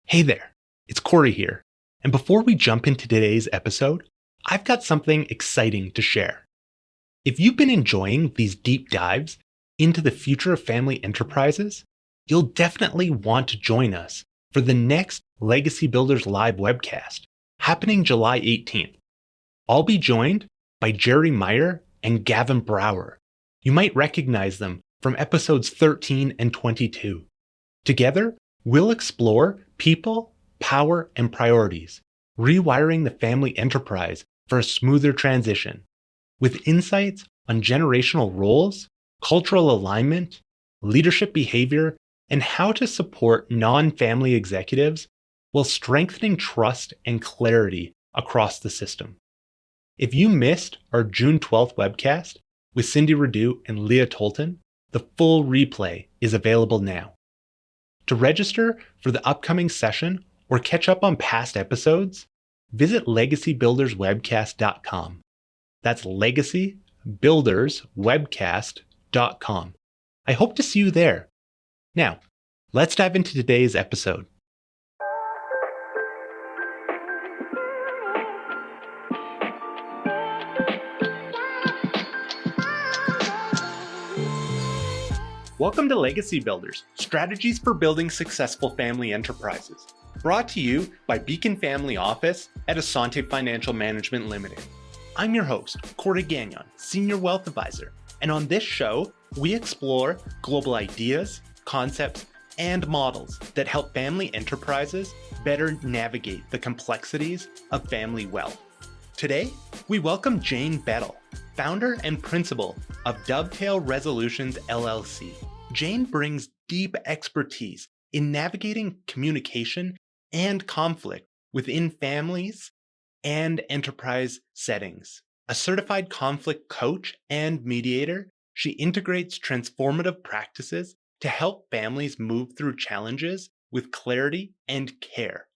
Hey there, it's Corey here. And before we jump into today's episode, I've got something exciting to share. If you've been enjoying these deep dives into the future of family enterprises, you'll definitely want to join us for the next Legacy Builders Live webcast, happening July 18th. I'll be joined by Jerry Meyer and Gavin Brower. You might recognize them from episodes 13 and 22. Together, we'll explore people, power, and priorities, rewiring the family enterprise for a smoother transition, with insights on generational roles, cultural alignment, leadership behavior, and how to support non-family executives while strengthening trust and clarity across the system. If you missed our June 12th webcast with Cindy Redoux and Leah Tolton, the full replay is available now. To register for the upcoming session or catch up on past episodes, visit legacybuilderswebcast.com. That's legacybuilderswebcast.com. I hope to see you there. Now, let's dive into today's episode. Welcome to Legacy Builders, Strategies for Building Successful Family Enterprises, brought to you by Beacon Family Office at Asante Financial Management Limited. I'm your host, Corey Gagnon, Senior Wealth Advisor, and on this show, we explore global ideas, concepts, and models that help family enterprises better navigate the complexities of family wealth. Today, we welcome Jane Beddall, founder and principal of Dovetail Resolutions, LLC. Jane brings deep expertise in navigating communication and conflict within families and enterprise settings. A certified conflict coach and mediator, she integrates transformative practices to help families move through challenges with clarity and care.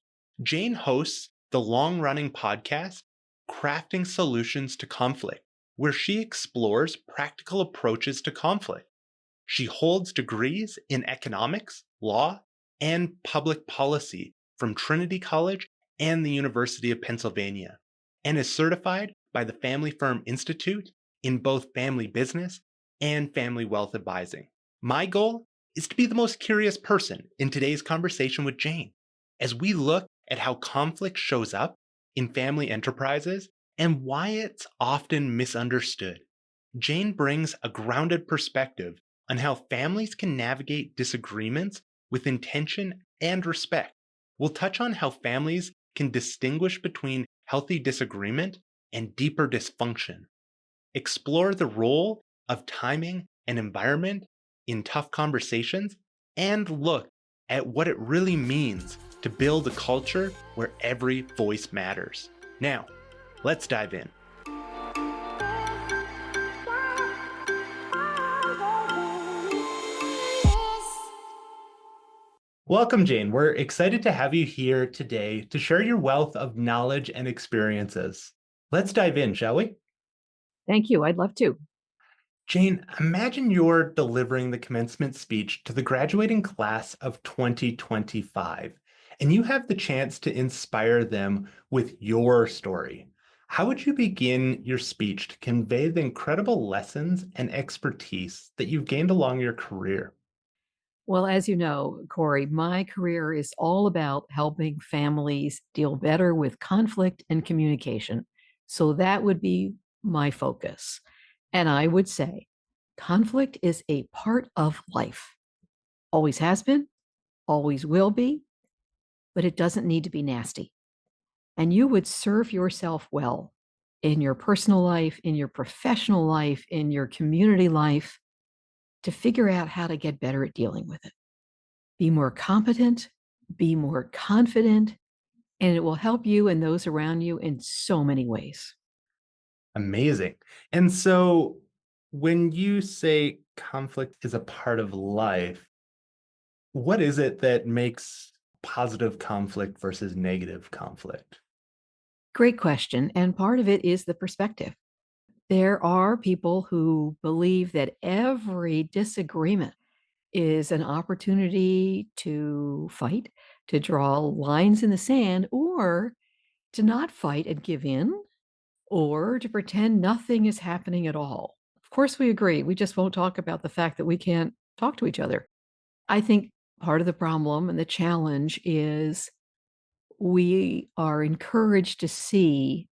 Jane hosts the long-running podcast, Crafting Solutions to Conflict, where she explores practical approaches to conflict. She holds degrees in economics, law, and public policy from Trinity College and the University of Pennsylvania, and is certified by the Family Firm Institute in both family business and family wealth advising. My goal is to be the most curious person in today's conversation with Jane, as we look at how conflict shows up in family enterprises and why it's often misunderstood. Jane brings a grounded perspective on how families can navigate disagreements with intention and respect. We'll touch on how families can distinguish between healthy disagreement and deeper dysfunction, explore the role of timing and environment in tough conversations, and look at what it really means to build a culture where every voice matters. Now, let's dive in. Welcome, Jane. We're excited to have you here today to share your wealth of knowledge and experiences. Let's dive in, shall we? Thank you. I'd love to. Jane, imagine you're delivering the commencement speech to the graduating class of 2025, and you have the chance to inspire them with your story. How would you begin your speech to convey the incredible lessons and expertise that you've gained along your career? Well, as you know, Corey, my career is all about helping families deal better with conflict and communication. So that would be my focus. And I would say conflict is a part of life. Always has been, always will be, but it doesn't need to be nasty. And you would serve yourself well in your personal life, in your professional life, in your community life to figure out how to get better at dealing with it. Be more competent, be more confident, and it will help you and those around you in so many ways. Amazing. And so when you say conflict is a part of life, what is it that makes positive conflict versus negative conflict? Great question. And part of it is the perspective. There are people who believe that every disagreement is an opportunity to fight, to draw lines in the sand, or to not fight and give in, or to pretend nothing is happening at all. Of course, we agree. We just won't talk about the fact that we can't talk to each other. I think part of the problem and the challenge is we are encouraged to see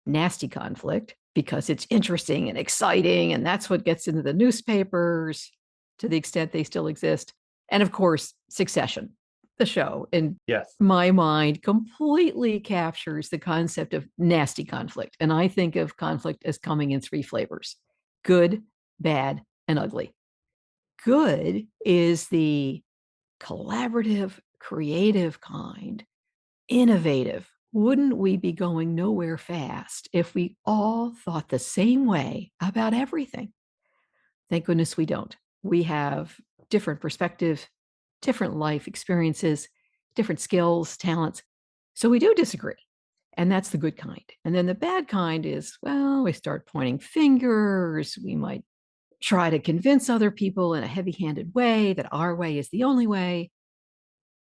nasty conflict because it's interesting and exciting, and that's what gets into the newspapers to the extent they still exist. And of course, Succession, the show, in Yes. my mind, completely captures the concept of nasty conflict. And I think of conflict as coming in three flavors: good, bad, and ugly. Good is the collaborative, creative kind, innovative. Wouldn't we be going nowhere fast if we all thought the same way about everything? Thank goodness we don't. We have different perspectives, different life experiences, different skills, talents. So we do disagree. And that's the good kind. And then the bad kind is, well, we start pointing fingers. We might try to convince other people in a heavy handed way that our way is the only way.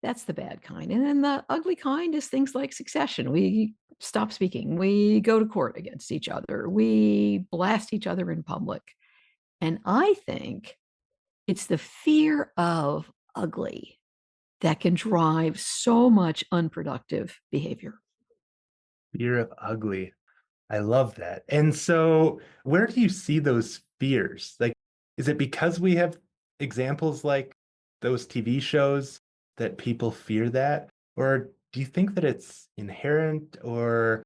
That's the bad kind. And then the ugly kind is things like Succession. We stop speaking. We go to court against each other. We blast each other in public. And I think it's the fear of ugly that can drive so much unproductive behavior. Fear of ugly. I love that. And so, where do you see those fears? Like, is it because we have examples like those TV shows that people fear that? Or do you think that it's inherent, or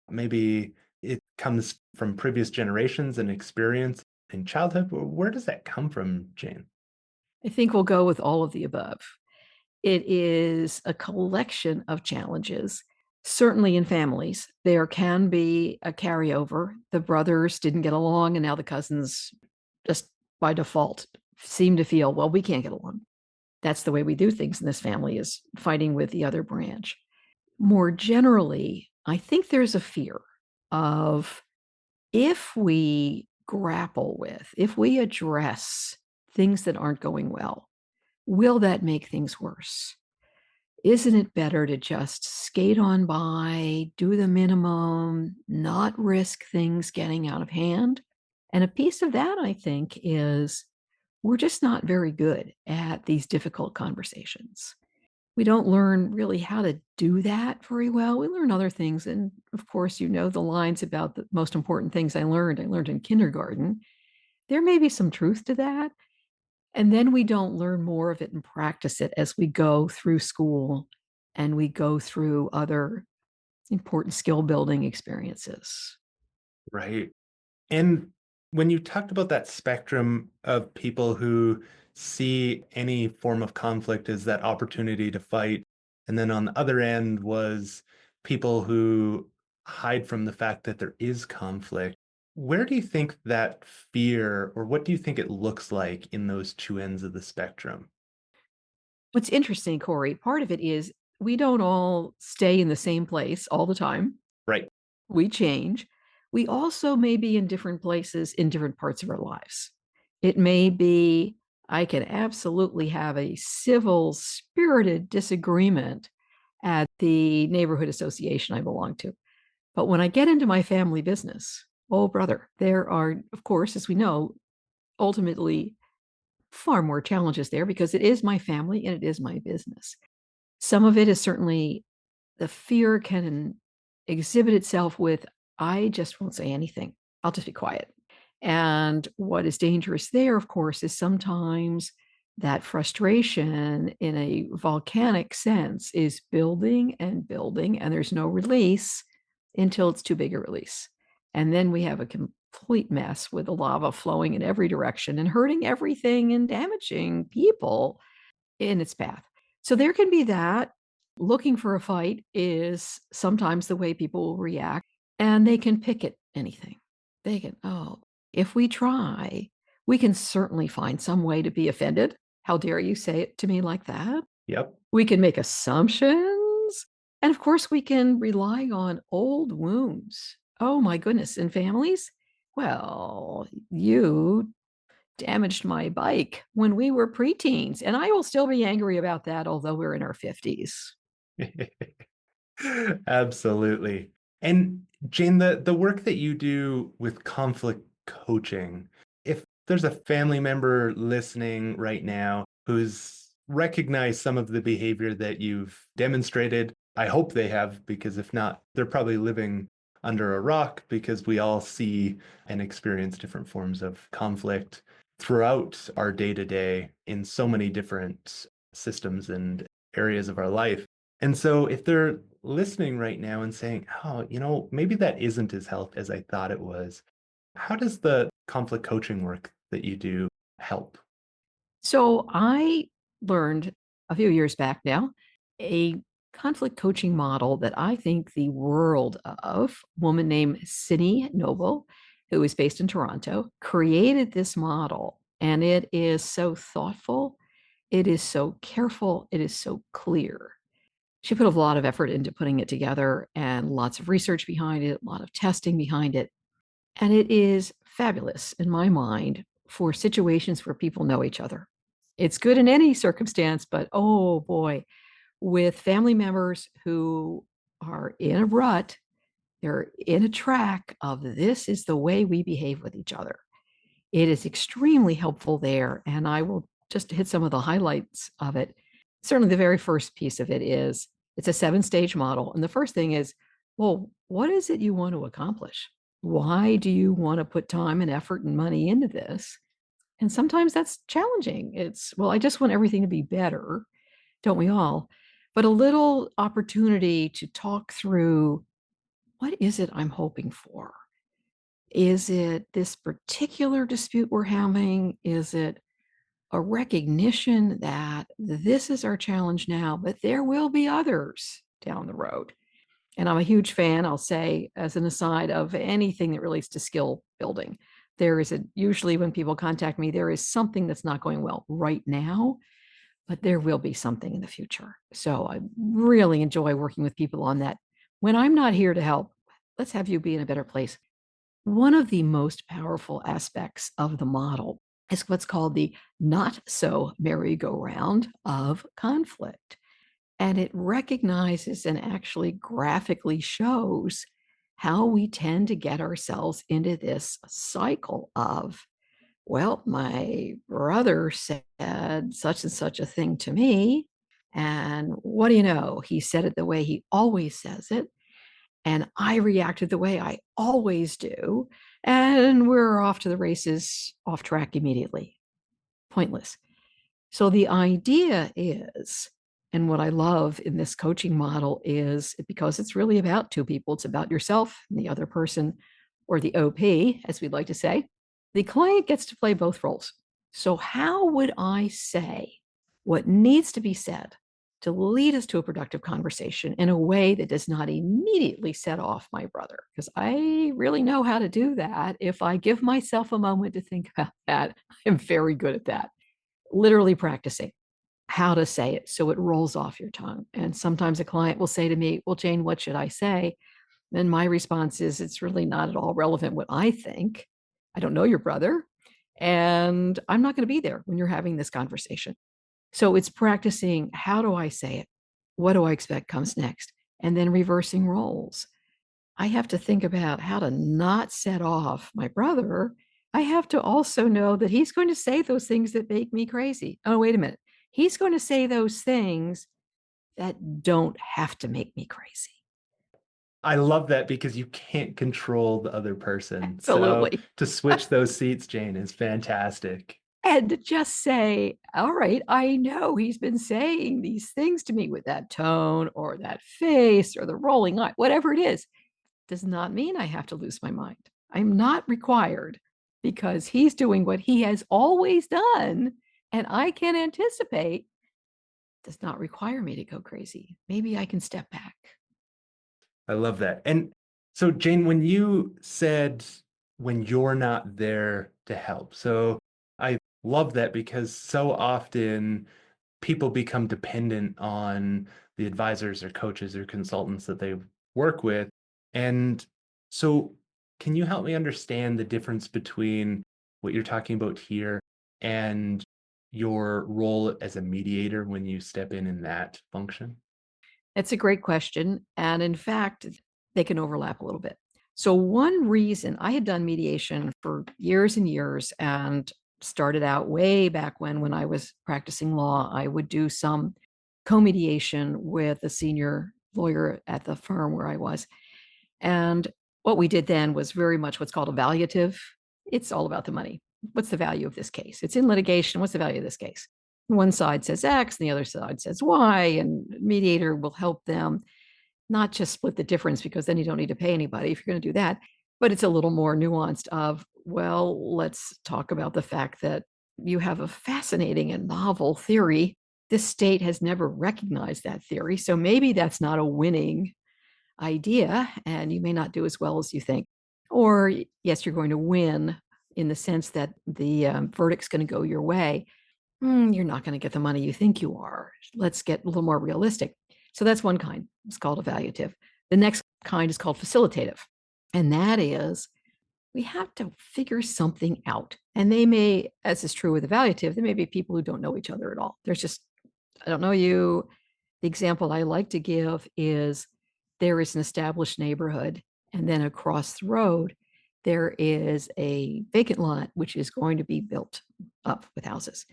maybe it comes from previous generations and experience in childhood? Where does that come from, Jane? I think we'll go with all of the above. It is a collection of challenges. Certainly in families, there can be a carryover. The brothers didn't get along, and now the cousins just by default seem to feel, well, we can't get along. That's the way we do things in this family, is fighting with the other branch. More generally, I think there's a fear of, if we grapple with, if we address things that aren't going well, will that make things worse? Isn't it better to just skate on by, do the minimum, not risk things getting out of hand? And a piece of that, I think, is we're just not very good at these difficult conversations. We don't learn really how to do that very well. We learn other things. And of course, you know the lines about the most important things I learned in kindergarten. There may be some truth to that. And then we don't learn more of it and practice it as we go through school and we go through other important skill building experiences. Right. And when you talked about that spectrum of people who see any form of conflict as that opportunity to fight, and then on the other end was people who hide from the fact that there is conflict, where do you think that fear, or what do you think it looks like in those two ends of the spectrum? What's interesting, Corey, part of it is we don't all stay in the same place all the time. Right. We change. We also may be in different places in different parts of our lives. It may be, I can absolutely have a civil, spirited disagreement at the neighborhood association I belong to. But when I get into my family business, oh, brother, there are, of course, as we know, ultimately far more challenges there because it is my family and it is my business. Some of it is certainly the fear can exhibit itself with, I just won't say anything. I'll just be quiet. And what is dangerous there, of course, is sometimes that frustration in a volcanic sense is building and building, and there's no release until it's too big a release. And then we have a complete mess with the lava flowing in every direction and hurting everything and damaging people in its path. So there can be that. Looking for a fight is sometimes the way people will react, and they can pick at anything. They can, oh, if we try, we can certainly find some way to be offended. How dare you say it to me like that? Yep. We can make assumptions. And of course, we can rely on old wounds. Oh my goodness, in families? Well, you damaged my bike when we were preteens, and I will still be angry about that, although we're in our 50s. Absolutely. And Jane, the work that you do with conflict coaching, if there's a family member listening right now who's recognized some of the behavior that you've demonstrated, I hope they have, because if not, they're probably living under a rock because we all see and experience different forms of conflict throughout our day to day in so many different systems and areas of our life. And so if they're listening right now and saying, oh, maybe that isn't as healthy as I thought it was, how does the conflict coaching work that you do help? So I learned a few years back now a conflict coaching model that I think the world of. A woman named Sydney Noble, who is based in Toronto, created this model. And it is so thoughtful, it is so careful, it is so clear. She put a lot of effort into putting it together and lots of research behind it, a lot of testing behind it. And it is fabulous in my mind for situations where people know each other. It's good in any circumstance, but oh boy, with family members who are in a rut, they're in a track of this is the way we behave with each other. It is extremely helpful there. And I will just hit some of the highlights of it. Certainly, the very first piece of it is it's a 7-stage model. And the first thing is, well, what is it you want to accomplish? Why do you want to put time and effort and money into this? And sometimes that's challenging. It's, well, I just want everything to be better, don't we all? But a little opportunity to talk through what is it I'm hoping for? Is it this particular dispute we're having? Is it a recognition that this is our challenge now, but there will be others down the road? And I'm a huge fan, I'll say, as an aside, of anything that relates to skill building. There is usually when people contact me, there is something that's not going well right now, but there will be something in the future. So I really enjoy working with people on that. When I'm not here to help, let's have you be in a better place. One of the most powerful aspects of the model is what's called the not so merry-go-round of conflict. And it recognizes and actually graphically shows how we tend to get ourselves into this cycle of, well, my brother said such and such a thing to me. And what do you know? He said it the way he always says it. And I reacted the way I always do. And we're off to the races, off track immediately. Pointless. So the idea is, and what I love in this coaching model is because it's really about two people, it's about yourself and the other person, or the OP, as we'd like to say. The client gets to play both roles. So, how would I say what needs to be said to lead us to a productive conversation in a way that does not immediately set off my brother? Because I really know how to do that. If I give myself a moment to think about that, I'm very good at that. Literally practicing how to say it so it rolls off your tongue. And sometimes a client will say to me, well, Jane, what should I say? Then my response is, it's really not at all relevant what I think. I don't know your brother, and I'm not going to be there when you're having this conversation. So it's practicing, how do I say it? What do I expect comes next? And then reversing roles. I have to think about how to not set off my brother. I have to also know that he's going to say those things that make me crazy. Oh, wait a minute. He's going to say those things that don't have to make me crazy. I love that because you can't control the other person. So Absolutely. to switch those seats, Jane, is fantastic. And to just say, all right, I know he's been saying these things to me with that tone or that face or the rolling eye, whatever it is, does not mean I have to lose my mind. I'm not required because he's doing what he has always done and I can anticipate does not require me to go crazy. Maybe I can step back. I love that. And so, Jane, when you said when you're not there to help, so I love that because so often people become dependent on the advisors or coaches or consultants that they work with. And so, can you help me understand the difference between what you're talking about here and your role as a mediator when you step in that function? It's a great question. And in fact, they can overlap a little bit. So, one reason I had done mediation for years and years and started out way back when I was practicing law, I would do some co mediation with a senior lawyer at the firm where I was. And what we did then was very much what's called evaluative. It's all about the money. What's the value of this case? It's in litigation. What's the value of this case? One side says X and the other side says Y, and mediator will help them not just split the difference, because then you don't need to pay anybody if you're going to do that. But it's a little more nuanced of, well, let's talk about the fact that you have a fascinating and novel theory. This state has never recognized that theory. So maybe that's not a winning idea, and you may not do as well as you think. Or, yes, you're going to win in the sense that the verdict's going to go your way. You're not going to get the money you think you are. Let's get a little more realistic. So that's one kind. It's called evaluative. The next kind is called facilitative. And that is, we have to figure something out. And they may, as is true with evaluative, there may be people who don't know each other at all. There's just, I don't know you. The example I like to give is there is an established neighborhood, and then across the road, there is a vacant lot which is going to be built up with houses.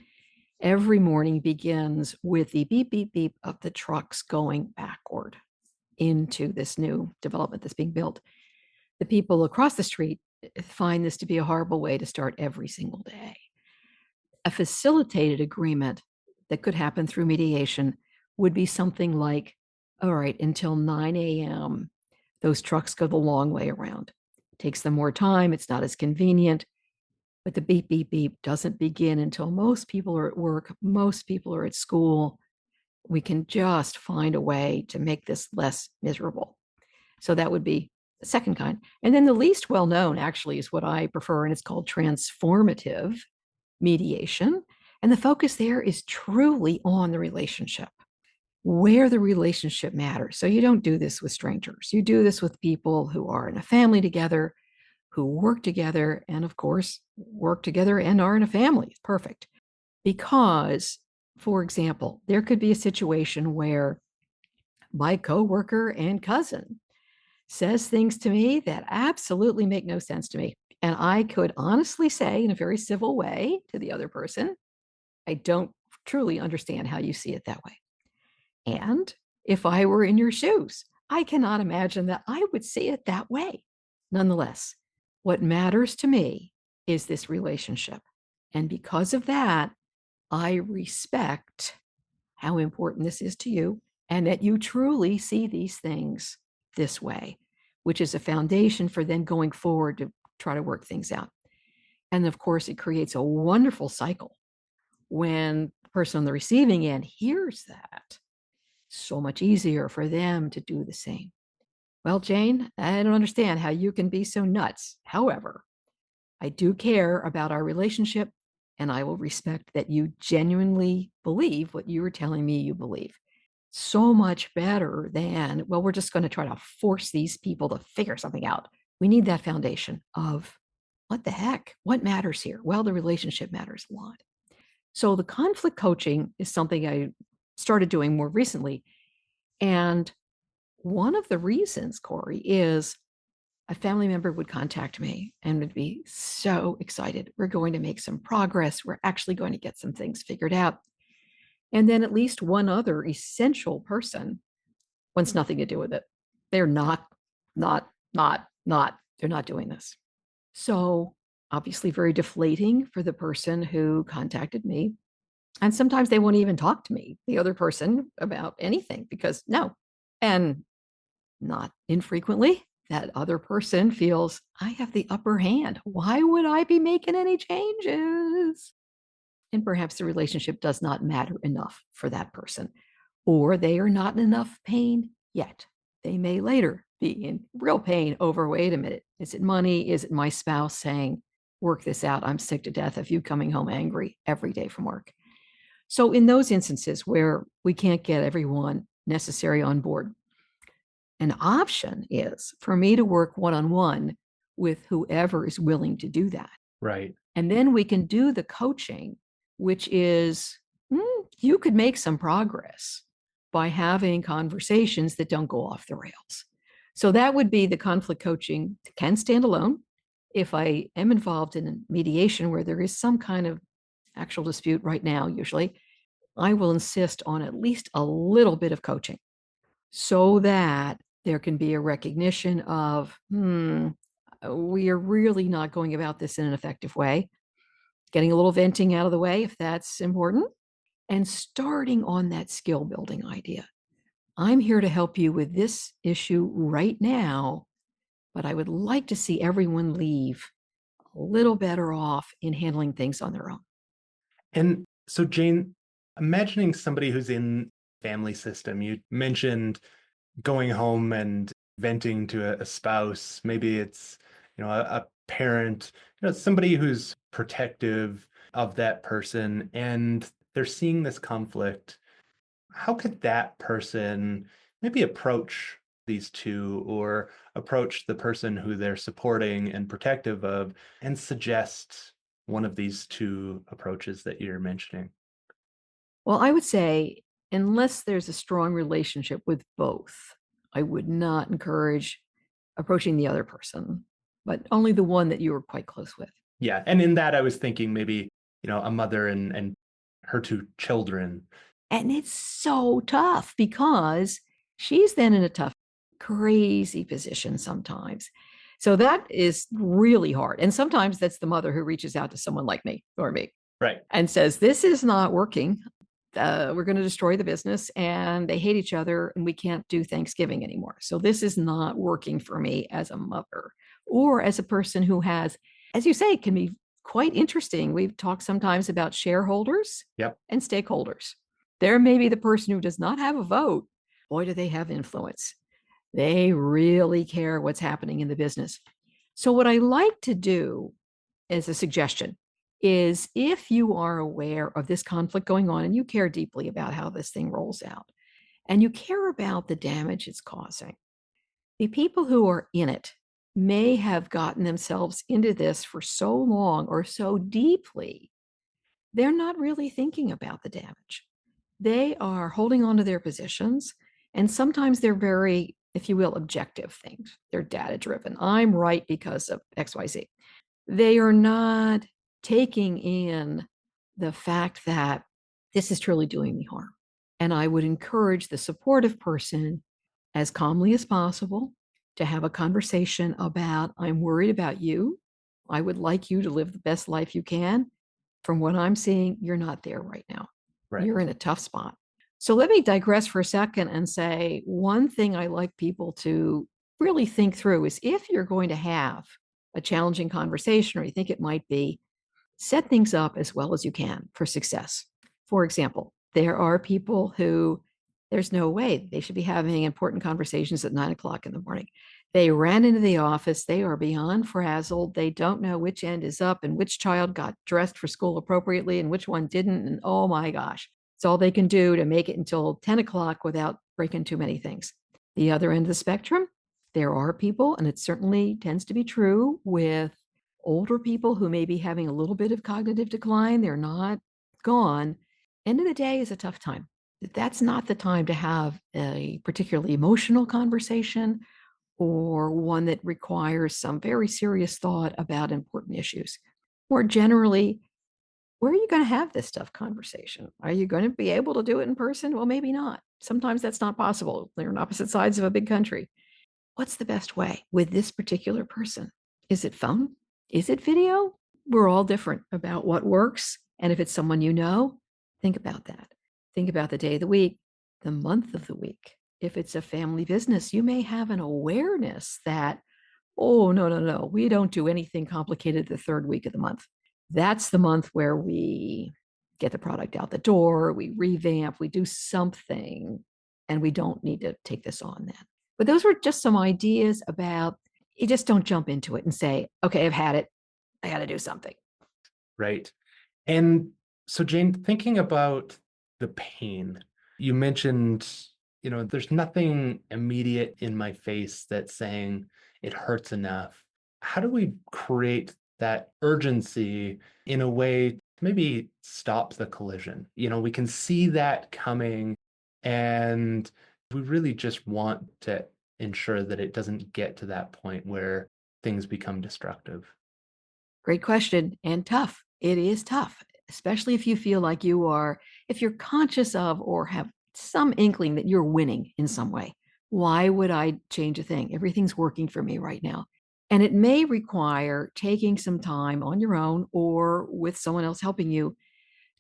Every morning begins with the beep, beep, beep of the trucks going backward into this new development that's being built. The people across the street find this to be a horrible way to start every single day. A facilitated agreement that could happen through mediation would be something like, all right, until 9 a.m., those trucks go the long way around. It takes them more time. It's not as convenient. But the beep, beep, beep doesn't begin until most people are at work, most people are at school. We can just find a way to make this less miserable. So that would be the second kind. And then the least well-known actually is what I prefer, and it's called transformative mediation. And the focus there is truly on the relationship, where the relationship matters. So you don't do this with strangers. You do this with people who are in a family together, who work together, and of course, work together and are in a family. Perfect. Because, for example, there could be a situation where my coworker and cousin says things to me that absolutely make no sense to me. And I could honestly say in a very civil way to the other person, I don't truly understand how you see it that way. And if I were in your shoes, I cannot imagine that I would see it that way. Nonetheless, what matters to me is this relationship. And because of that, I respect how important this is to you and that you truly see these things this way, which is a foundation for then going forward to try to work things out. And of course, it creates a wonderful cycle when the person on the receiving end hears that. So much easier for them to do the same. Well, Jane, I don't understand how you can be so nuts. However, I do care about our relationship, and I will respect that you genuinely believe what you were telling me you believe. So much better than, well, we're just going to try to force these people to figure something out. We need that foundation of what the heck? What matters here? Well, the relationship matters a lot. So the conflict coaching is something I started doing more recently. And one of the reasons, Corey, is a family member would contact me and would be so excited. We're going to make some progress. We're actually going to get some things figured out. And then at least one other essential person wants nothing to do with it. They're not doing this. So obviously very deflating for the person who contacted me. And sometimes they won't even talk to me, the other person, about anything because no. And not infrequently, that other person feels I have the upper hand. Why would I be making any changes? And perhaps the relationship does not matter enough for that person, or they are not in enough pain yet. They may later be in real pain over, wait a minute, is it money? Is it my spouse saying, work this out? I'm sick to death of you coming home angry every day from work. So in those instances where we can't get everyone necessary on board, an option is for me to work one-on-one with whoever is willing to do that. Right. And then we can do the coaching, which is you could make some progress, by having conversations that don't go off the rails. So that would be the conflict coaching can stand alone. If I am involved in mediation where there is some kind of actual dispute right now, usually, I will insist on at least a little bit of coaching so that there can be a recognition of, we are really not going about this in an effective way, getting a little venting out of the way if that's important, and starting on that skill building idea. I'm here to help you with this issue right now, but I would like to see everyone leave a little better off in handling things on their own. And so, Jane, imagining somebody who's in family system, you mentioned going home and venting to a spouse. Maybe it's, a parent, somebody who's protective of that person, and they're seeing this conflict. How could that person maybe approach these two or approach the person who they're supporting and protective of and suggest one of these two approaches that you're mentioning? Well, I would say, unless there's a strong relationship with both, I would not encourage approaching the other person, but only the one that you were quite close with. Yeah. And in that, I was thinking maybe, a mother and her two children. And it's so tough because she's then in a tough, crazy position sometimes. So that is really hard. And sometimes that's the mother who reaches out to someone like me or me Right. and says, "This is not working. We're going to destroy the business." And they hate each other and we can't do Thanksgiving anymore. So this is not working for me as a mother or as a person who has, as you say, it can be quite interesting. We've talked sometimes about shareholders Yep. and stakeholders. There may be the person who does not have a vote. Boy, do they have influence. They really care what's happening in the business. So, what I like to do as a suggestion is if you are aware of this conflict going on and you care deeply about how this thing rolls out and you care about the damage it's causing, the people who are in it may have gotten themselves into this for so long or so deeply, they're not really thinking about the damage. They are holding on to their positions. And sometimes they're very, if you will, objective things. They're data driven. I'm right because of XYZ. They are not taking in the fact that this is truly doing me harm. And I would encourage the supportive person, as calmly as possible, to have a conversation about, I'm worried about you. I would like you to live the best life you can. From what I'm seeing, you're not there right now. Right. You're in a tough spot. So let me digress for a second and say one thing I like people to really think through is if you're going to have a challenging conversation or you think it might be, set things up as well as you can for success. For example, there are people who there's no way they should be having important conversations at 9 o'clock in the morning. They ran into the office. They are beyond frazzled. They don't know which end is up and which child got dressed for school appropriately and which one didn't. And oh my gosh, it's all they can do to make it until 10 o'clock without breaking too many things. The other end of the spectrum, there are people, and it certainly tends to be true with older people who may be having a little bit of cognitive decline. They're not gone. End of the day is a tough time. That's not the time to have a particularly emotional conversation or one that requires some very serious thought about important issues. More generally, where are you going to have this tough conversation? Are you going to be able to do it in person? Well, maybe not. Sometimes that's not possible. They're on opposite sides of a big country. What's the best way with this particular person? Is it phone? Is it video? We're all different about what works. And if it's someone you know, think about that. Think about the day of the week, the month of the week. If it's a family business, you may have an awareness that, oh, no, no, no, we don't do anything complicated the third week of the month. That's the month where we get the product out the door, we revamp, we do something, and we don't need to take this on then. But those were just some ideas about you just don't jump into it and say, okay, I've had it. I got to do something. Right. And so, Jane, thinking about the pain, you mentioned, there's nothing immediate in my face that's saying it hurts enough. How do we create that urgency in a way to maybe stop the collision? We can see that coming And we really just want to ensure that it doesn't get to that point where things become destructive. Great question and tough. It is tough, especially if you feel like if you're conscious of or have some inkling that you're winning in some way. Why would I change a thing? Everything's working for me right now. And it may require taking some time on your own or with someone else helping you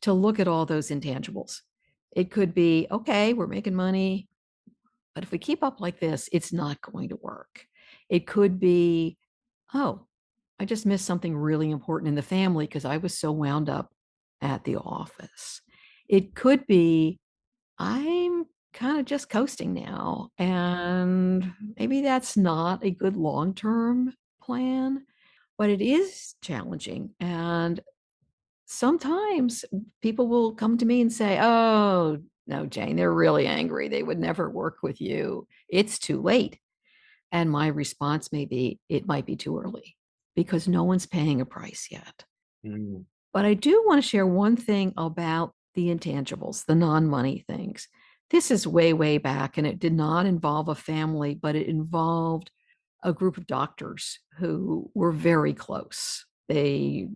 to look at all those intangibles. It could be, okay, we're making money, but if we keep up like this, it's not going to work. It could be, oh, I just missed something really important in the family because I was so wound up at the office. It could be, I'm kind of just coasting now, and maybe that's not a good long term plan, but it is challenging. And sometimes people will come to me and say, oh, no, Jane, they're really angry. They would never work with you. It's too late. And my response may be, it might be too early because no one's paying a price yet. Mm. But I do want to share one thing about the intangibles, the non money things. This is way, way back, and it did not involve a family, but it involved a group of doctors who were very close. They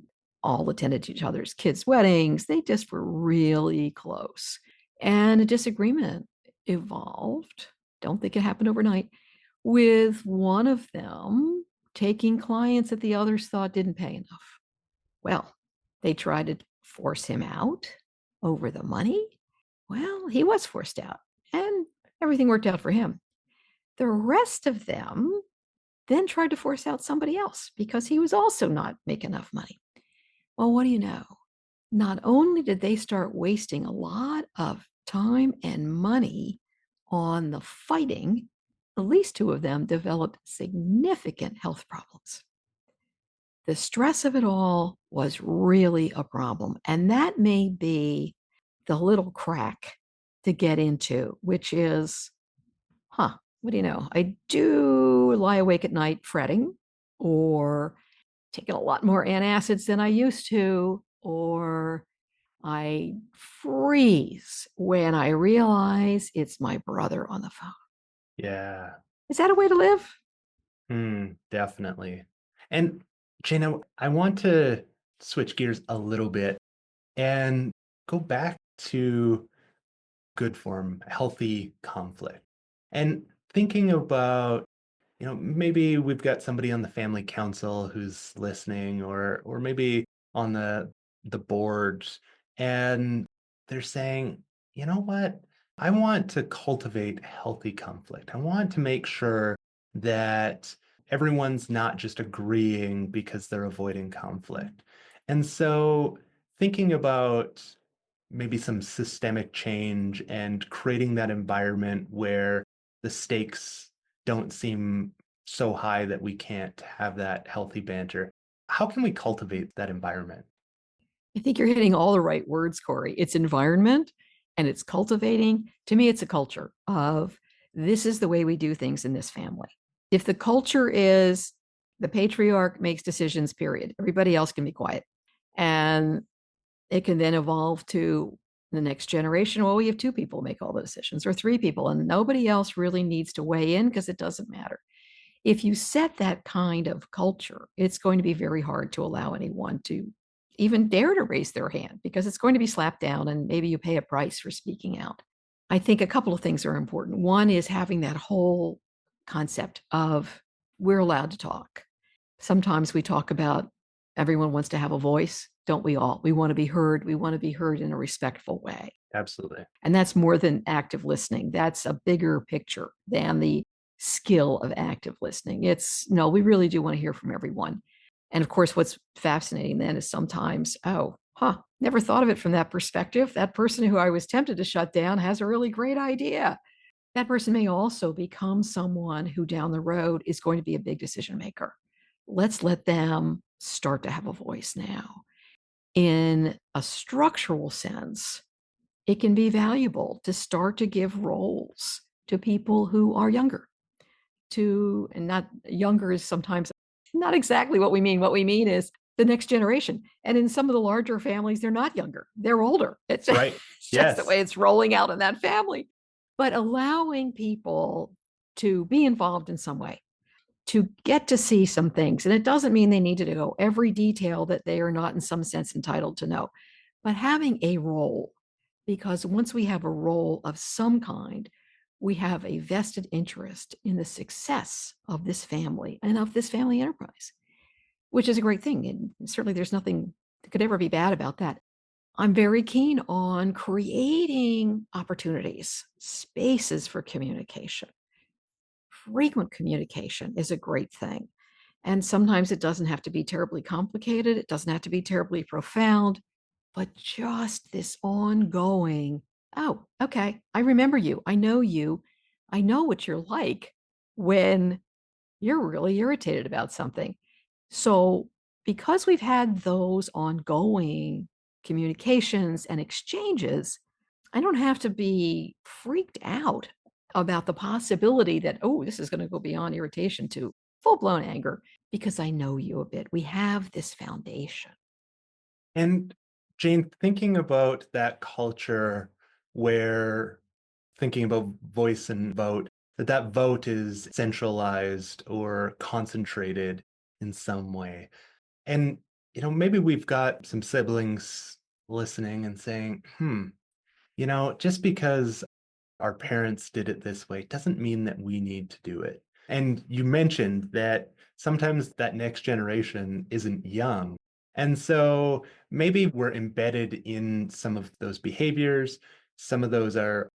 all attended each other's kids' weddings. They just were really close. And a disagreement evolved. Don't think it happened overnight, with one of them taking clients that the others thought didn't pay enough. Well, they tried to force him out over the money. Well, he was forced out, and everything worked out for him. The rest of them then tried to force out somebody else because he was also not making enough money. Well, what do you know? Not only did they start wasting a lot of time and money on the fighting, at least two of them developed significant health problems. The stress of it all was really a problem. And that may be the little crack to get into, which is, what do you know? I do lie awake at night fretting, or taking a lot more antacids than I used to, or I freeze when I realize it's my brother on the phone. Yeah. Is that a way to live? Definitely. And Jane, I want to switch gears a little bit and go back to good form, healthy conflict. And thinking about, maybe we've got somebody on the family council who's listening, or maybe on the board, and they're saying, you know what? I want to cultivate healthy conflict. I want to make sure that everyone's not just agreeing because they're avoiding conflict. And so thinking about maybe some systemic change and creating that environment where the stakes don't seem so high that we can't have that healthy banter. How can we cultivate that environment? I think you're hitting all the right words, Corey. It's environment and it's cultivating. To me, it's a culture of this is the way we do things in this family. If the culture is the patriarch makes decisions, period, everybody else can be quiet. And it can then evolve to the next generation. Well, we have two people make all the decisions, or three people, and nobody else really needs to weigh in because it doesn't matter. If you set that kind of culture, it's going to be very hard to allow anyone to even dare to raise their hand because it's going to be slapped down and maybe you pay a price for speaking out. I think a couple of things are important. One is having that whole concept of we're allowed to talk. Sometimes we talk about everyone wants to have a voice, don't we all? We want to be heard. We want to be heard in a respectful way. Absolutely. And that's more than active listening. That's a bigger picture than the skill of active listening. It's no, we really do want to hear from everyone. And of course, what's fascinating then is sometimes, never thought of it from that perspective. That person who I was tempted to shut down has a really great idea. That person may also become someone who down the road is going to be a big decision maker. Let's let them start to have a voice now. In a structural sense, it can be valuable to start to give roles to people who are younger. And not younger is sometimes not exactly what we mean. What we mean is the next generation. And in some of the larger families, they're not younger, they're older. It's, Right. it's just the Yes. way it's rolling out in that family. but allowing people to be involved in some way, to get to see some things. And it doesn't mean they need to know every detail that they are not in some sense entitled to know, but having a role, because once we have a role of some kind, we have a vested interest in the success of this family and of this family enterprise, which is a great thing. And certainly there's nothing that could ever be bad about that. I'm very keen on creating opportunities, spaces for communication. Frequent communication is a great thing. And sometimes it doesn't have to be terribly complicated, it doesn't have to be terribly profound, but just this ongoing, oh, okay, I remember you. I know you. I know what you're like when you're really irritated about something. So, because we've had those ongoing communications and exchanges, I don't have to be freaked out about the possibility that, oh, this is going to go beyond irritation to full blown anger because I know you a bit. We have this foundation. And Jane, thinking about that culture where thinking about voice and vote, that vote is centralized or concentrated in some way. And, maybe we've got some siblings listening and saying, just because our parents did it this way doesn't mean that we need to do it. And you mentioned that sometimes that next generation isn't young. And so maybe we're embedded in some of those behaviors. Some of those are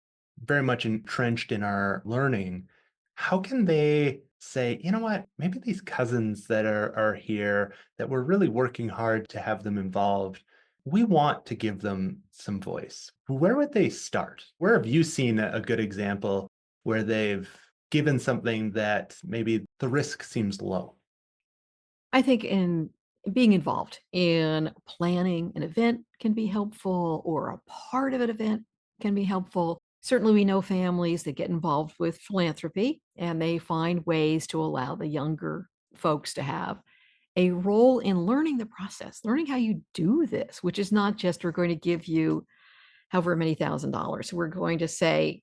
very much entrenched in our learning. How can they say, you know what, maybe these cousins that are here that we're really working hard to have them involved, we want to give them some voice. Where would they start? Where have you seen a good example where they've given something that maybe the risk seems low? I think in being involved in planning an event can be helpful, or a part of an event can be helpful. Certainly, we know families that get involved with philanthropy and they find ways to allow the younger folks to have a role in learning the process, learning how you do this, which is not just we're going to give you however many $1,000. We're going to say,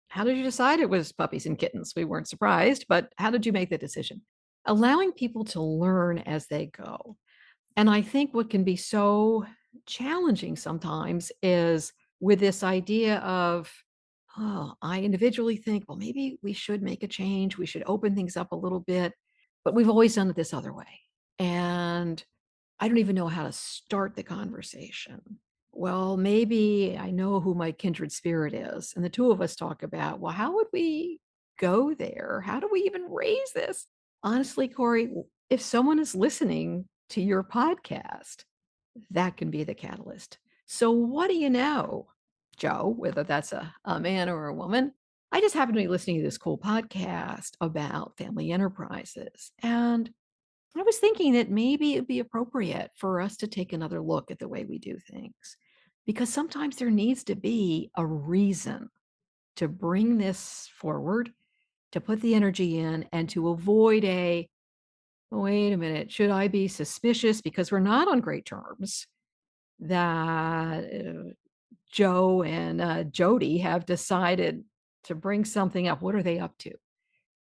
how did you decide it was puppies and kittens? We weren't surprised, but how did you make the decision? Allowing people to learn as they go. And I think what can be so challenging sometimes is with this idea of, oh, I individually think, well, maybe we should make a change. We should open things up a little bit, but we've always done it this other way. And I don't even know how to start the conversation. Well, maybe I know who my kindred spirit is. And the two of us talk about, well, how would we go there? How do we even raise this? Honestly, Corey, if someone is listening to your podcast, that can be the catalyst. So, what do you know, Joe, whether that's a man or a woman? I just happen to be listening to this cool podcast about family enterprises. And I was thinking that maybe it'd be appropriate for us to take another look at the way we do things, because sometimes there needs to be a reason to bring this forward, to put the energy in, and to avoid a, wait a minute, should I be suspicious because we're not on great terms that Joe and Jody have decided to bring something up? What are they up to?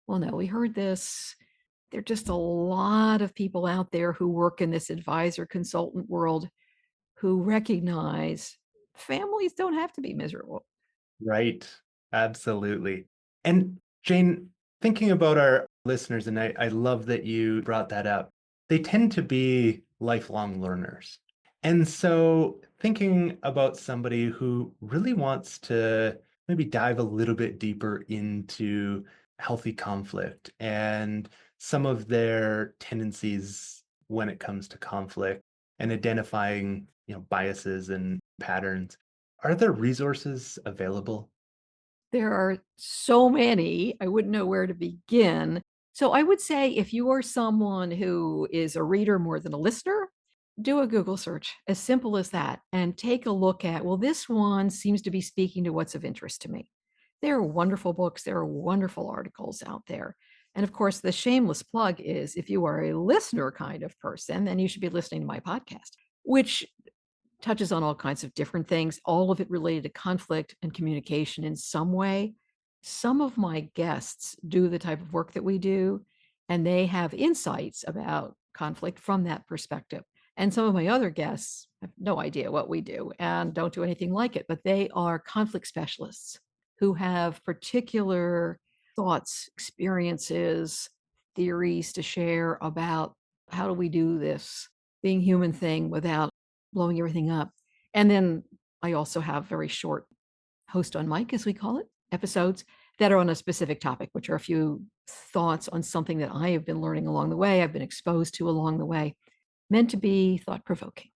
Well, no, we heard this. There are just a lot of people out there who work in this advisor consultant world who recognize families don't have to be miserable. Right. Absolutely. And Jane, thinking about our listeners, and I love that you brought that up, they tend to be lifelong learners. And so thinking about somebody who really wants to maybe dive a little bit deeper into healthy conflict and some of their tendencies when it comes to conflict and identifying, biases and patterns, are there resources available? There are so many, I wouldn't know where to begin. So I would say if you are someone who is a reader more than a listener, do a Google search, as simple as that, and take a look at, well, this one seems to be speaking to what's of interest to me. There are wonderful books, there are wonderful articles out there. And of course, the shameless plug is if you are a listener kind of person, then you should be listening to my podcast, which touches on all kinds of different things, all of it related to conflict and communication in some way. Some of my guests do the type of work that we do, and they have insights about conflict from that perspective. And some of my other guests have no idea what we do and don't do anything like it, but they are conflict specialists who have particular thoughts, experiences, theories to share about how do we do this being human thing without blowing everything up. And then I also have very short host on mic, as we call it, episodes that are on a specific topic, which are a few thoughts on something that I have been learning along the way, I've been exposed to along the way, meant to be thought provoking.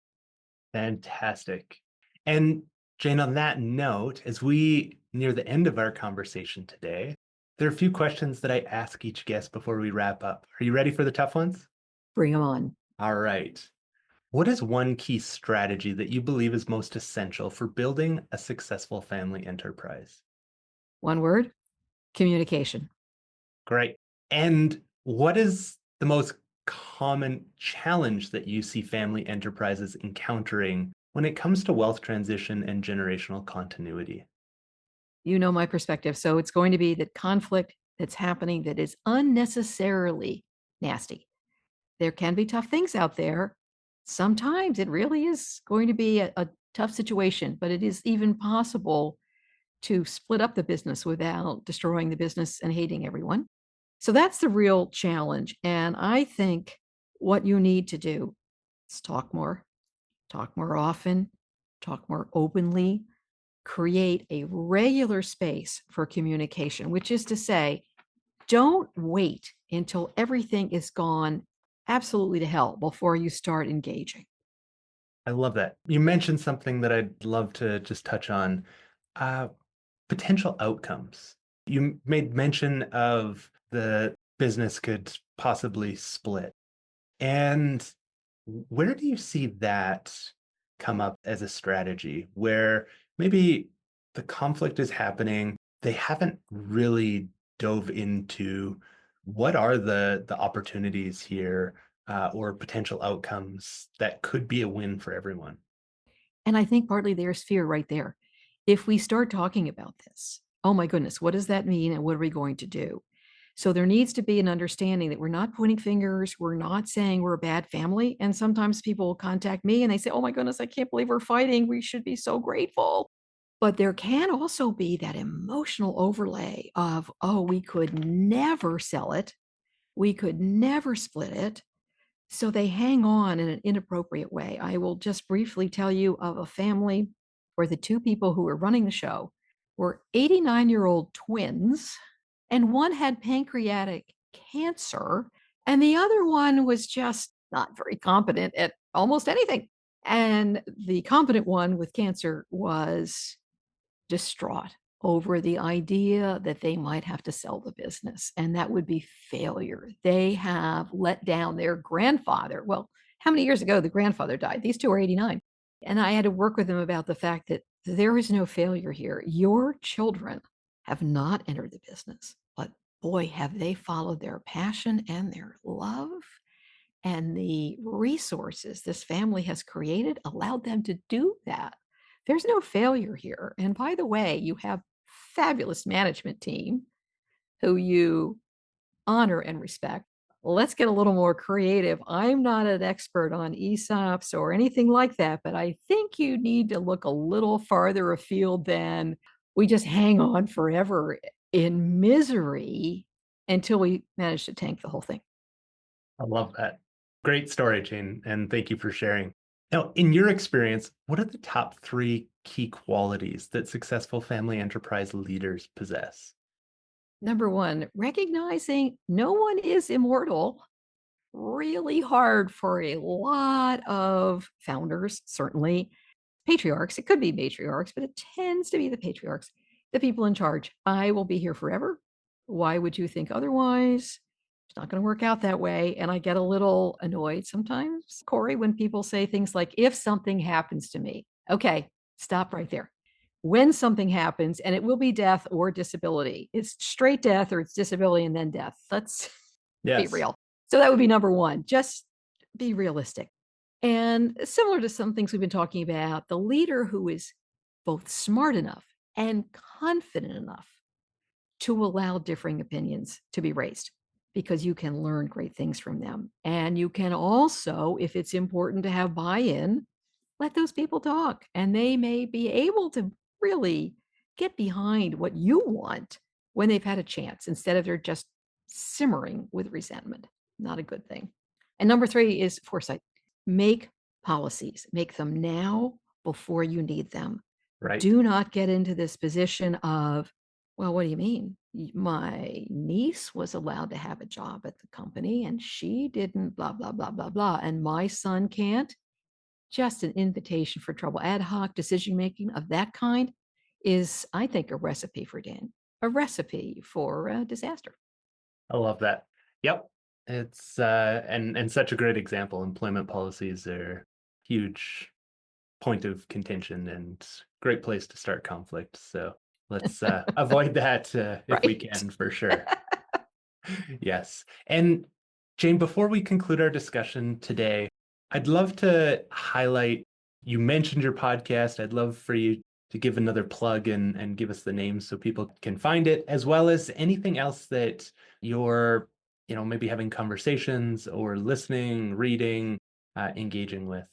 Fantastic. And Jane, on that note, as we near the end of our conversation today, there are a few questions that I ask each guest before we wrap up. Are you ready for the tough ones? Bring them on. All right. What is one key strategy that you believe is most essential for building a successful family enterprise? One word: communication. Great. And what is the most common challenge that you see family enterprises encountering when it comes to wealth transition and generational continuity? You know my perspective. So it's going to be that conflict that's happening that is unnecessarily nasty. There can be tough things out there. Sometimes it really is going to be a tough situation, but it is even possible to split up the business without destroying the business and hating everyone. So that's the real challenge. And I think what you need to do is talk more often, talk more openly, create a regular space for communication, which is to say, don't wait until everything is gone absolutely to hell before you start engaging. I love that. You mentioned something that I'd love to just touch on. Uh, Potential outcomes. You made mention of the business could possibly split. And where do you see that come up as a strategy where maybe the conflict is happening, they haven't really dove into what are the opportunities here or potential outcomes that could be a win for everyone? And I think partly there's fear right there. If we start talking about this, oh my goodness, what does that mean? And what are we going to do? So there needs to be an understanding that we're not pointing fingers. We're not saying we're a bad family. And sometimes people will contact me and they say, oh my goodness, I can't believe we're fighting. We should be so grateful. But there can also be that emotional overlay of, oh, we could never sell it. We could never split it. So they hang on in an inappropriate way. I will just briefly tell you of a family where the two people who were running the show were 89-year-old twins, and one had pancreatic cancer, and the other one was just not very competent at almost anything. And the competent one with cancer was distraught over the idea that they might have to sell the business, and that would be failure. They have let down their grandfather. Well, how many years ago the grandfather died? These two are 89. And I had to work with them about the fact that there is no failure here. Your children have not entered the business, but boy, have they followed their passion and their love. And the resources this family has created allowed them to do that. There's no failure here. And by the way, you have fabulous management team who you honor and respect. Let's get a little more creative. I'm not an expert on ESOPs or anything like that, but I think you need to look a little farther afield than we just hang on forever in misery until we manage to tank the whole thing. I love that. Great story, Jane, and thank you for sharing. Now, in your experience, what are the top three key qualities that successful family enterprise leaders possess? Number one, recognizing no one is immortal. Really hard for a lot of founders, certainly patriarchs. It could be matriarchs, but it tends to be the patriarchs, the people in charge. I will be here forever. Why would you think otherwise? It's not going to work out that way. And I get a little annoyed sometimes, Corey, when people say things like, if something happens to me, okay, stop right there. When something happens, and it will be death or disability, it's straight death or it's disability and then death. Let's be Yes. real. So that would be number one. Just be realistic. And similar to some things we've been talking about, the leader who is both smart enough and confident enough to allow differing opinions to be raised, because you can learn great things from them. And you can also, if it's important to have buy-in, let those people talk, and they may be able to really get behind what you want when they've had a chance, instead of they're just simmering with resentment. Not a good thing. And number 3 is foresight. Make policies, make them now before you need them. Right. Do not get into this position of, well, what do you mean? My niece was allowed to have a job at the company and she didn't, blah, blah, blah, blah, blah. And my son can't. Just an invitation for trouble. Ad hoc decision making of that kind is, I think, a recipe for a recipe for disaster. I love that. Yep. It's and such a great example. Employment policies are huge point of contention and great place to start conflict. So let's avoid that if we Right. can, for sure. Yes. And Jane, before we conclude our discussion today, I'd love to highlight, you mentioned your podcast. I'd love for you to give another plug and give us the name so people can find it, as well as anything else that you're, maybe having conversations or listening, reading, engaging with.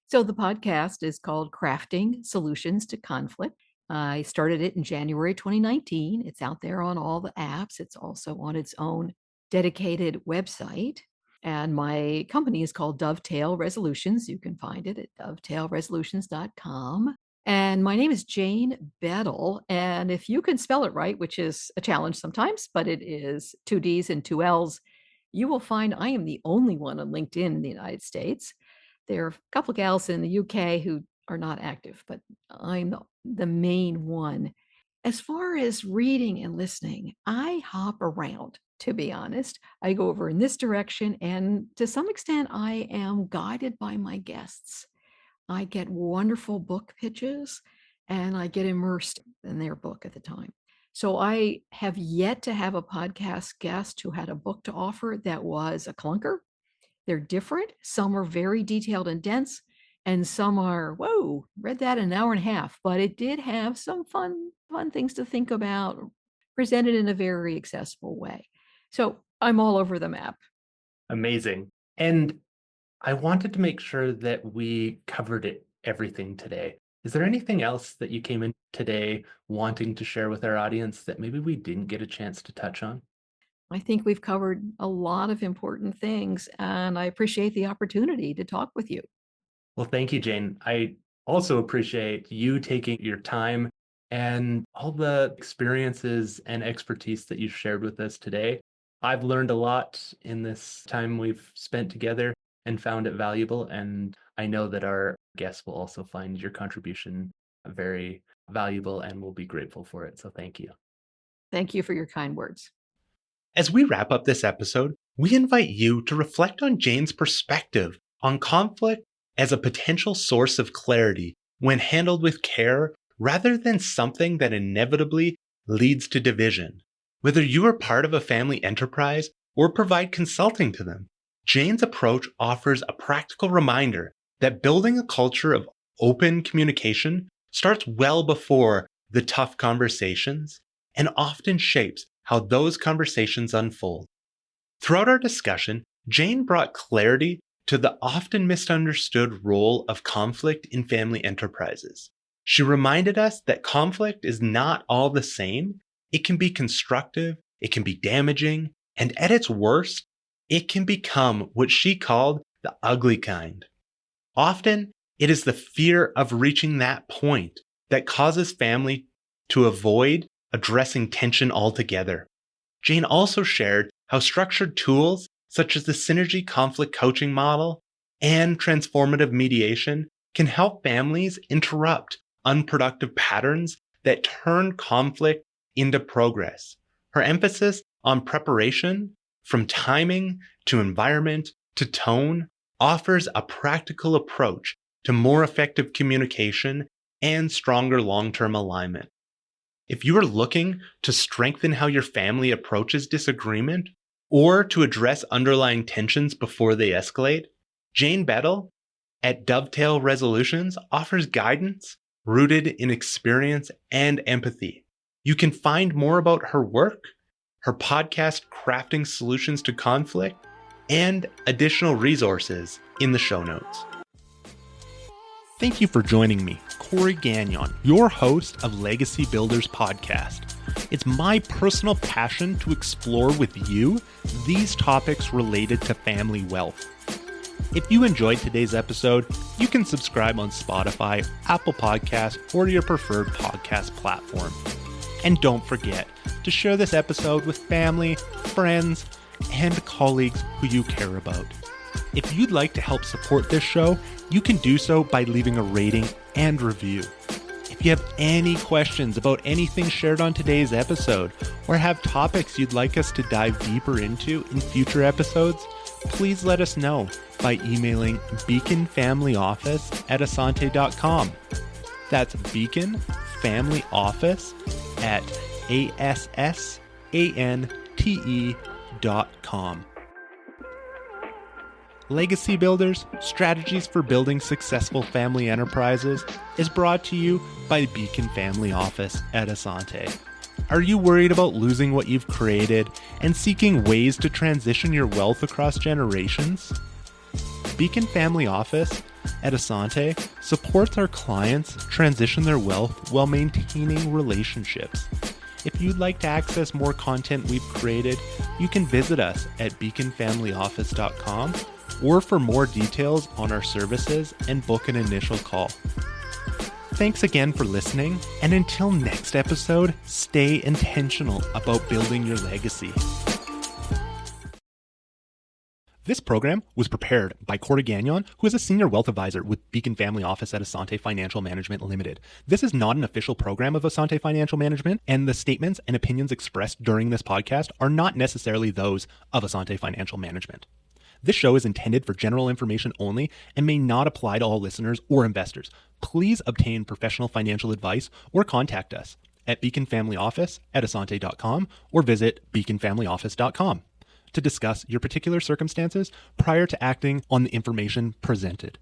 So the podcast is called Crafting Solutions to Conflict. I started it in January 2019. It's out there on all the apps. It's also on its own dedicated website. And my company is called Dovetail Resolutions. You can find it at dovetailresolutions.com. And my name is Jane Beddall. And if you can spell it right, which is a challenge sometimes, but it is 2 D's and 2 L's, you will find I am the only one on LinkedIn in the United States. There are a couple of gals in the UK who are not active, but I'm the main one. As far as reading and listening, I hop around, to be honest. I go over in this direction, and to some extent, I am guided by my guests. I get wonderful book pitches, and I get immersed in their book at the time. So I have yet to have a podcast guest who had a book to offer that was a clunker. They're different. Some are very detailed and dense, and some are, whoa, read that in an hour and a half. But it did have some fun things to think about, presented in a very accessible way. So I'm all over the map. Amazing. And I wanted to make sure that we covered everything today. Is there anything else that you came in today wanting to share with our audience that maybe we didn't get a chance to touch on? I think we've covered a lot of important things, and I appreciate the opportunity to talk with you. Well, thank you, Jane. I also appreciate you taking your time and all the experiences and expertise that you've shared with us today. I've learned a lot in this time we've spent together and found it valuable. And I know that our guests will also find your contribution very valuable and will be grateful for it. So thank you. Thank you for your kind words. As we wrap up this episode, we invite you to reflect on Jane's perspective on conflict as a potential source of clarity when handled with care rather than something that inevitably leads to division. Whether you are part of a family enterprise or provide consulting to them, Jane's approach offers a practical reminder that building a culture of open communication starts well before the tough conversations and often shapes how those conversations unfold. Throughout our discussion, Jane brought clarity to the often misunderstood role of conflict in family enterprises. She reminded us that conflict is not all the same. It can be constructive, it can be damaging, and at its worst, it can become what she called the ugly kind. Often, it is the fear of reaching that point that causes family to avoid addressing tension altogether. Jane also shared how structured tools such as the synergy conflict coaching model and transformative mediation can help families interrupt unproductive patterns that turn conflict into progress. Her emphasis on preparation, from timing to environment to tone, offers a practical approach to more effective communication and stronger long-term alignment. If you are looking to strengthen how your family approaches disagreement or to address underlying tensions before they escalate, Jane Beddall at Dovetail Resolutions offers guidance rooted in experience and empathy. You can find more about her work, her podcast, Crafting Solutions to Conflict, and additional resources in the show notes. Thank you for joining me, Corey Gagnon, your host of Legacy Builders Podcast. It's my personal passion to explore with you these topics related to family wealth. If you enjoyed today's episode, you can subscribe on Spotify, Apple Podcasts, or your preferred podcast platform. And don't forget to share this episode with family, friends, and colleagues who you care about. If you'd like to help support this show, you can do so by leaving a rating and review. If you have any questions about anything shared on today's episode, or have topics you'd like us to dive deeper into in future episodes, please let us know by emailing beaconfamilyoffice@asante.com. That's beaconfamilyoffice@assante.com. Legacy Builders, Strategies for Building Successful Family Enterprises is brought to you by Beacon Family Office at Asante. Are you worried about losing what you've created and seeking ways to transition your wealth across generations? Beacon Family Office at Asante supports our clients transition their wealth while maintaining relationships. If you'd like to access more content we've created, you can visit us at beaconfamilyoffice.com or for more details on our services and book an initial call. Thanks again for listening, and until next episode, stay intentional about building your legacy. This program was prepared by Corey Gagnon, who is a senior wealth advisor with Beacon Family Office at Asante Financial Management Limited. This is not an official program of Asante Financial Management, and the statements and opinions expressed during this podcast are not necessarily those of Asante Financial Management. This show is intended for general information only and may not apply to all listeners or investors. Please obtain professional financial advice or contact us at beaconfamilyoffice@asante.com or visit beaconfamilyoffice.com to discuss your particular circumstances prior to acting on the information presented.